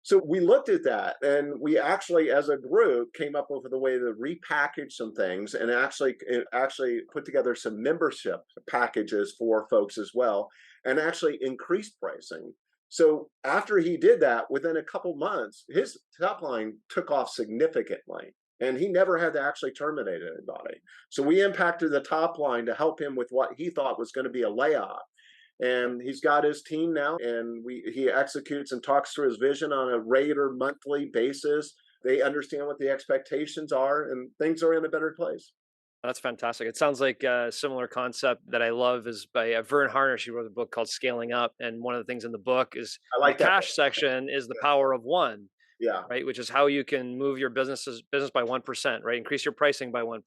So we looked at that, and we actually, as a group, came up with a way to repackage some things and actually put together some membership packages for folks as well, and actually increase pricing. So after he did that, within a couple months, his top line took off significantly. And he never had to actually terminate anybody. So we impacted the top line to help him with what he thought was going to be a layoff. And he's got his team now, and he executes and talks through his vision on a regular monthly basis. They understand what the expectations are, and things are in a better place. That's fantastic. It sounds like a similar concept that I love is by Vern Harnish. He wrote a book called Scaling Up. And one of the things in the book is I like the that. cash section is the power of one. Yeah. Right. Which is how you can move your business by 1%, right? Increase your pricing by 1%,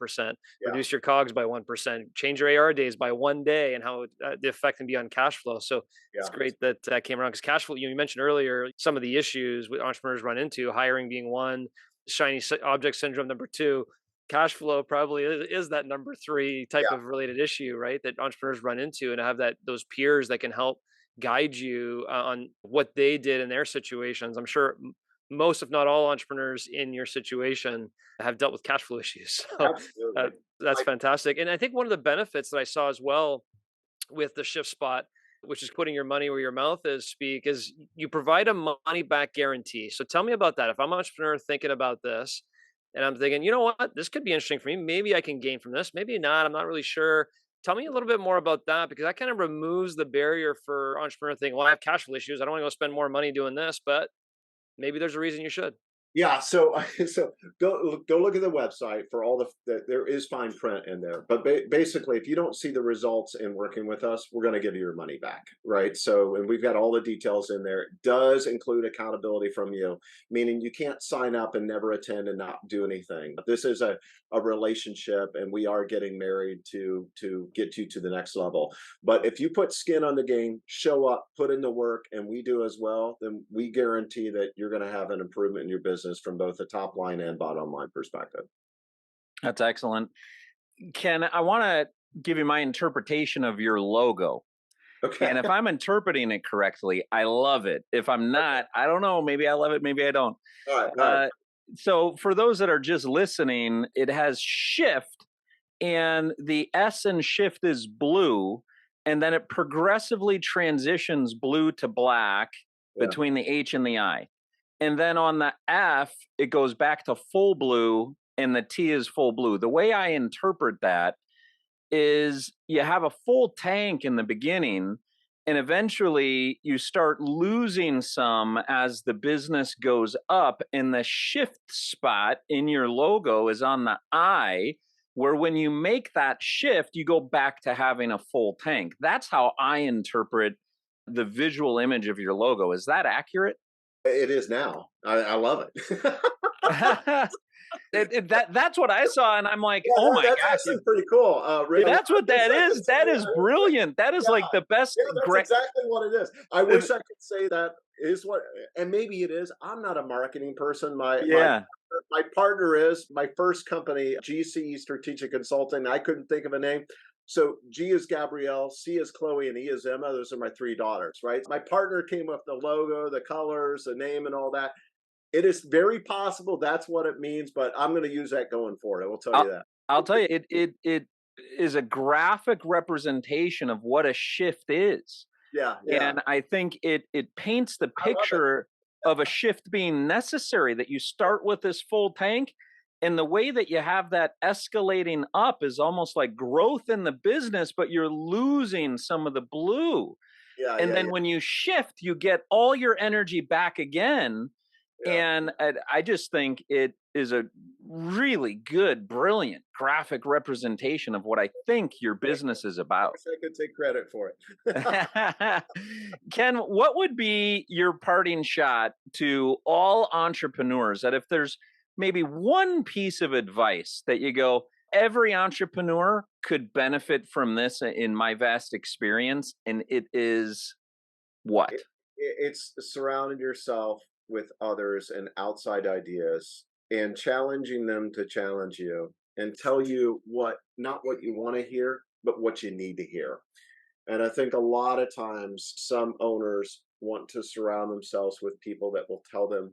Yeah. reduce your COGS by 1%, change your AR days by 1 day, and how the effect can be on cash flow. So it's great that that came around, because cash flow, you mentioned earlier, some of the issues with entrepreneurs run into, hiring being one, shiny object syndrome number two. Cash flow probably is that number three type Yeah. of related issue, right? That entrepreneurs run into, and have those peers that can help guide you on what they did in their situations. I'm sure most, if not all, entrepreneurs in your situation have dealt with cash flow issues. So Absolutely. that's fantastic. And I think one of the benefits that I saw as well with the Shift Spot, which is putting your money where your mouth is, is you provide a money back guarantee. So tell me about that. If I'm an entrepreneur thinking about this and I'm thinking, you know what, this could be interesting for me. Maybe I can gain from this. Maybe not. I'm not really sure. Tell me a little bit more about that, because that kind of removes the barrier for entrepreneur thinking, well, I have cash flow issues. I don't want to go spend more money doing this, but maybe there's a reason you should. Yeah, so so go look at the website for all there is fine print in there. But basically, if you don't see the results in working with us, we're going to give you your money back, right? So, and we've got all the details in there. It does include accountability from you, meaning you can't sign up and never attend and not do anything. This is a relationship, and we are getting married to get you to the next level. But if you put skin on the game, show up, put in the work, and we do as well, then we guarantee that you're going to have an improvement in your business from both the top line and bottom line perspective. That's excellent. Ken, I want to give you my interpretation of your logo. Okay. And if I'm interpreting it correctly, I love it. If I'm not, I don't know. Maybe I love it. Maybe I don't. All right. So for those that are just listening, it has shift, and the S in shift is blue. And then it progressively transitions blue to black between the H and the I. And then on the F, it goes back to full blue, and the T is full blue. The way I interpret that is you have a full tank in the beginning, and eventually you start losing some as the business goes up. And the shift spot in your logo is on the I, where when you make that shift, you go back to having a full tank. That's how I interpret the visual image of your logo. Is that accurate? It is now. I love it. That's what I saw, and I'm like, oh my that's gosh, actually pretty cool. Really, that's what that is. That is brilliant. That is like the best. Yeah, that's exactly what it is. I wish I could say that is what, and maybe it is. I'm not a marketing person. My partner is. My first company, GC Strategic Consulting. I couldn't think of a name. So G is Gabrielle, C is Chloe, and E is Emma. Those are my three daughters, right? My partner came up with the logo, the colors, the name, and all that. It is very possible that's what it means, but I'm going to use that going forward. I will tell you that. I'll tell you, it is a graphic representation of what a shift is. Yeah. And I think it paints the picture of a shift being necessary, that you start with this full tank. And the way that you have that escalating up is almost like growth in the business, but you're losing some of the blue. Yeah, And yeah, then yeah, when you shift, you get all your energy back again. yeah. And I just think it is a really good, brilliant graphic representation of what I think your business is about. Wish I could take credit for it. Ken, what would be your parting shot to all entrepreneurs, that if there's maybe one piece of advice that you go, every entrepreneur could benefit from this in my vast experience, and it is what? It's surrounding yourself with others and outside ideas and challenging them to challenge you and tell you what, not what you want to hear, but what you need to hear. And I think a lot of times some owners want to surround themselves with people that will tell them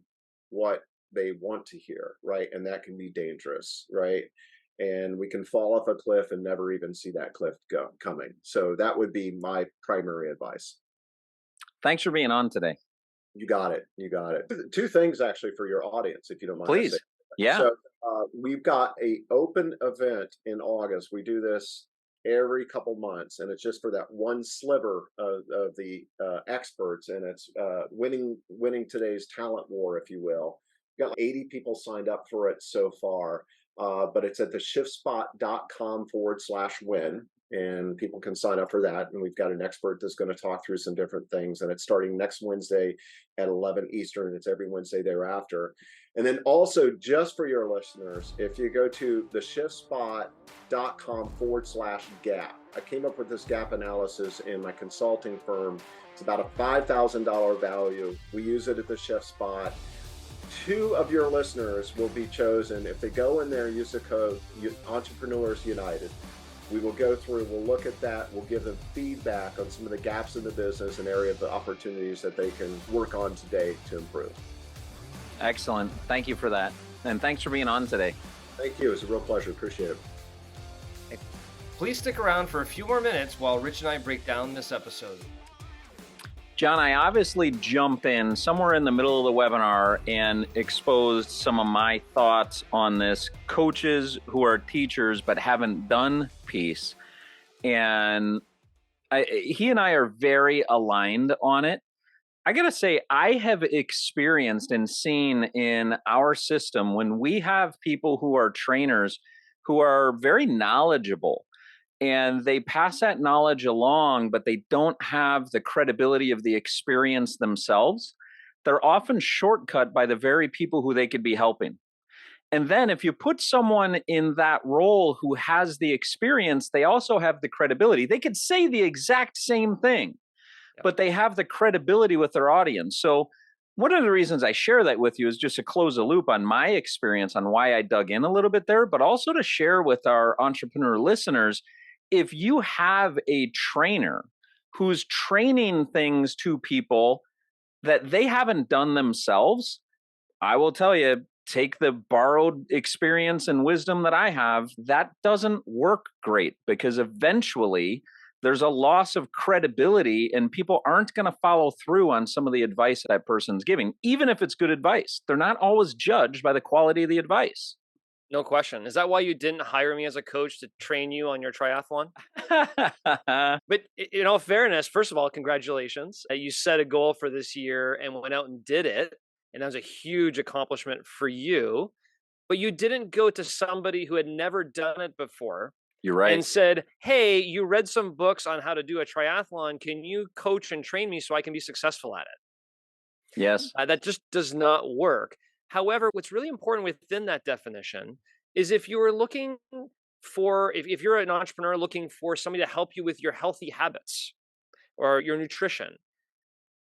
what they want to hear, right? And that can be dangerous, right? And we can fall off a cliff and never even see that cliff coming. So that would be my primary advice. Thanks for being on today. You got it. You got it. Two things actually for your audience, if you don't mind I say. Please. Yeah. So we've got a open event in August. We do this every couple months, and it's just for that one sliver of the experts, and it's winning today's talent war, if you will. We've got 80 people signed up for it so far, but it's at the shiftspot.com/win. And people can sign up for that. And we've got an expert that's going to talk through some different things. And it's starting next Wednesday at 11 Eastern. And it's every Wednesday thereafter. And then also, just for your listeners, if you go to the shiftspot.com/gap, I came up with this gap analysis in my consulting firm. It's about a $5,000 value. We use it at the Shift Spot. 2 of your listeners will be chosen if they go in there and use the code Entrepreneurs United. We will go through, we'll look at that, we'll give them feedback on some of the gaps in the business and area of the opportunities that they can work on today to improve. Excellent. Thank you for that. And thanks for being on today. Thank you. It was a real pleasure. Appreciate it. Please stick around for a few more minutes while Rich and I break down this episode. John, I obviously jumped in somewhere in the middle of the webinar and exposed some of my thoughts on this coaches who are teachers but haven't done piece. And he and I are very aligned on it. I got to say, I have experienced and seen in our system when we have people who are trainers who are very knowledgeable, and they pass that knowledge along, but they don't have the credibility of the experience themselves. They're often shortcut by the very people who they could be helping. And then if you put someone in that role who has the experience, they also have the credibility. They could say the exact same thing, but they have the credibility with their audience. So one of the reasons I share that with you is just to close the loop on my experience on why I dug in a little bit there, but also to share with our entrepreneur listeners. If you have a trainer who's training things to people that they haven't done themselves, I will tell you, take the borrowed experience and wisdom that I have. That doesn't work great, because eventually there's a loss of credibility and people aren't going to follow through on some of the advice that person's giving, even if it's good advice. They're not always judged by the quality of the advice. No question. Is that why you didn't hire me as a coach to train you on your triathlon? But in all fairness, first of all, congratulations. You set a goal for this year and went out and did it. And that was a huge accomplishment for you. But you didn't go to somebody who had never done it before. You're right. And said, hey, you read some books on how to do a triathlon. Can you coach and train me so I can be successful at it? Yes. That just does not work. However, what's really important within that definition is if you are looking for, if you're an entrepreneur looking for somebody to help you with your healthy habits or your nutrition,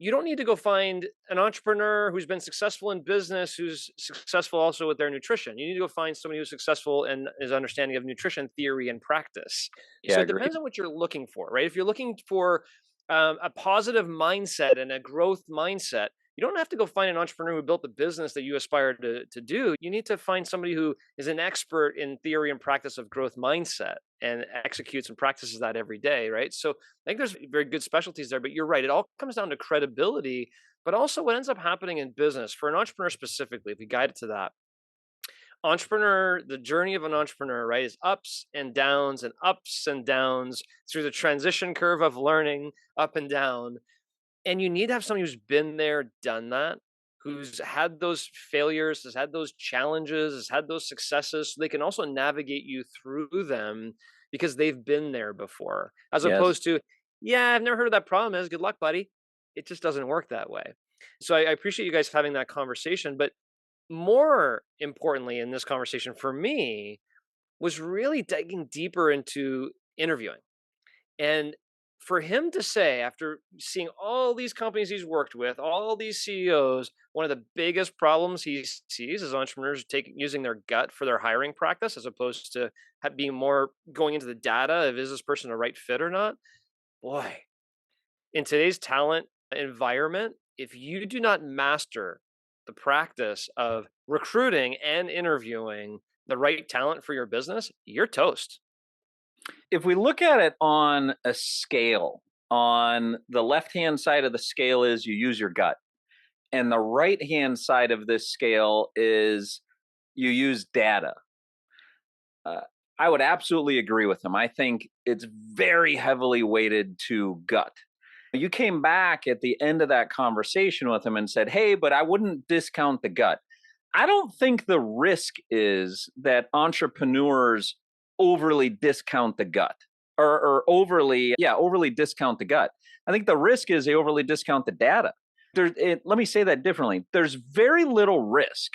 you don't need to go find an entrepreneur who's been successful in business, who's successful also with their nutrition. You need to go find somebody who's successful in his understanding of nutrition theory and practice. Yeah, so it depends on what you're looking for, right? If you're looking for a positive mindset and a growth mindset, you don't have to go find an entrepreneur who built the business that you aspire to do. You need to find somebody who is an expert in theory and practice of growth mindset and executes and practices that every day, right? So I think there's very good specialties there, but you're right. It all comes down to credibility But also what ends up happening in business for an entrepreneur specifically, if we guide it to that, the journey of an entrepreneur, right, is ups and downs through the transition curve of learning up and down. And you need to have somebody who's been there, done that, who's had those failures, has had those challenges, has had those successes, so they can also navigate you through them because they've been there before. As Yes. opposed to, yeah, I've never heard of that problem is. Good luck, buddy. It just doesn't work that way. So I appreciate you guys having that conversation. But more importantly, in this conversation for me, was really digging deeper into interviewing. And for him to say, after seeing all these companies he's worked with, all these CEOs, one of the biggest problems he sees is entrepreneurs using their gut for their hiring practice, as opposed to being more going into the data of is this person a right fit or not. Boy, in today's talent environment, if you do not master the practice of recruiting and interviewing the right talent for your business, you're toast. If we look at it on a scale, on the left-hand side of the scale is you use your gut. And the right-hand side of this scale is you use data. I would absolutely agree with him. I think it's very heavily weighted to gut. You came back at the end of that conversation with him and said, hey, but I wouldn't discount the gut. I don't think the risk is that entrepreneurs overly discount the gut or overly discount the gut. I think the risk is they overly discount the data. Let me say that differently. There's very little risk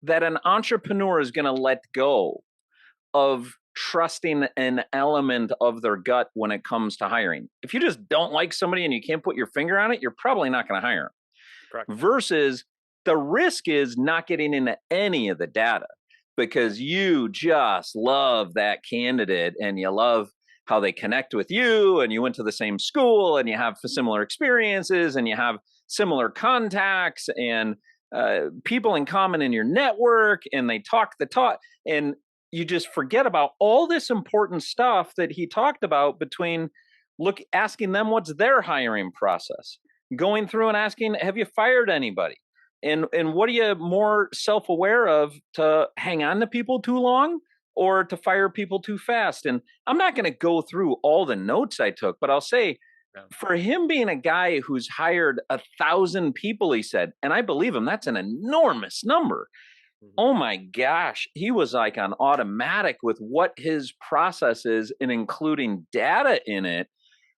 that an entrepreneur is going to let go of trusting an element of their gut when it comes to hiring. If you just don't like somebody and you can't put your finger on it, you're probably not going to hire them. Correct. Versus the risk is not getting into any of the data because you just love that candidate and you love how they connect with you and you went to the same school and you have similar experiences and you have similar contacts and people in common in your network and they talk the talk and you just forget about all this important stuff that he talked about between asking them what's their hiring process, going through and asking, have you fired anybody? And what are you more self-aware of, to hang on to people too long or to fire people too fast? And I'm not going to go through all the notes I took, but I'll say for him being a guy who's hired 1,000 people, he said, and I believe him, that's an enormous number. Oh my gosh, he was like on automatic with what his process is and including data in it.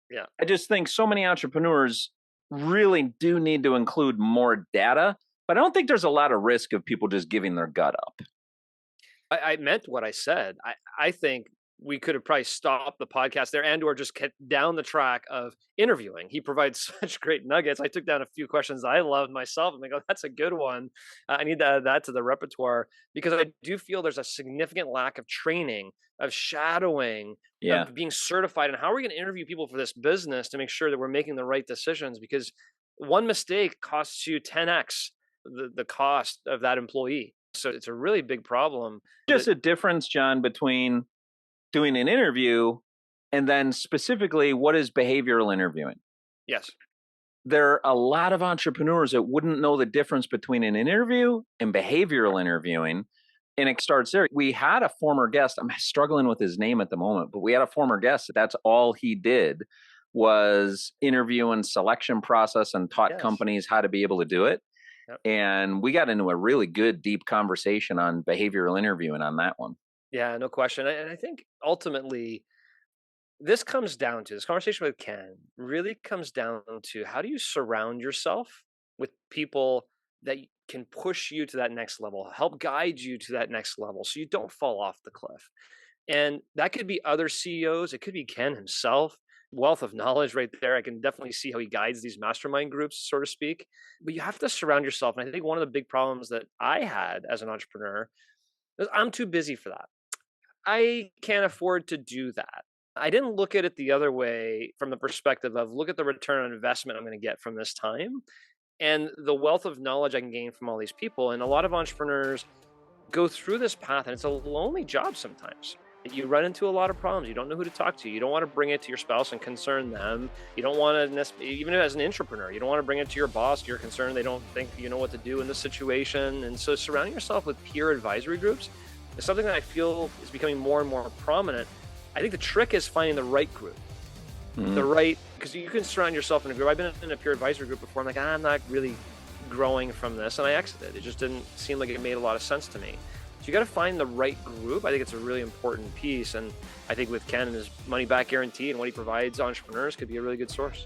Yeah. I just think so many entrepreneurs really do need to include more data, but I don't think there's a lot of risk of people just giving their gut up. I meant what I said. I think we could have probably stopped the podcast there and or just kept down the track of interviewing. He provides such great nuggets. I took down a few questions I loved myself and I go, that's a good one. I need to add that to the repertoire because I do feel there's a significant lack of training, of shadowing, of being certified. And how are we going to interview people for this business to make sure that we're making the right decisions? Because one mistake costs you 10x the cost of that employee. So it's a really big problem. Just a difference, John, between doing an interview and then specifically what is behavioral interviewing. Yes. There are a lot of entrepreneurs that wouldn't know the difference between an interview and behavioral interviewing. And it starts there. We had a former guest, I'm struggling with his name at the moment, but we had a former guest that's all he did was interview and selection process and taught companies how to be able to do it. Yep. And we got into a really good, deep conversation on behavioral interviewing on that one. Yeah, no question. And I think ultimately this conversation with Ken really comes down to how do you surround yourself with people that can push you to that next level, help guide you to that next level so you don't fall off the cliff. And that could be other CEOs. It could be Ken himself. Wealth of knowledge right there. I can definitely see how he guides these mastermind groups, so to speak. But you have to surround yourself. And I think one of the big problems that I had as an entrepreneur is I'm too busy for that. I can't afford to do that. I didn't look at it the other way from the perspective of look at the return on investment I'm going to get from this time and the wealth of knowledge I can gain from all these people. And a lot of entrepreneurs go through this path and it's a lonely job sometimes. you run into a lot of problems. You don't know who to talk to. You don't want to bring it to your spouse and concern them. You don't want to, even as an entrepreneur, you don't want to bring it to your boss. You're concerned they don't think you know what to do in this situation. And so surrounding yourself with peer advisory groups is something that I feel is becoming more and more prominent. I think the trick is finding the right group. The right, because you can surround yourself in a group. I've been in a peer advisory group before. I'm like, I'm not really growing from this, and I exited. It just didn't seem like it made a lot of sense to me. So you got to find the right group. I think it's a really important piece, and I think with Ken and his money back guarantee and what he provides entrepreneurs could be a really good source.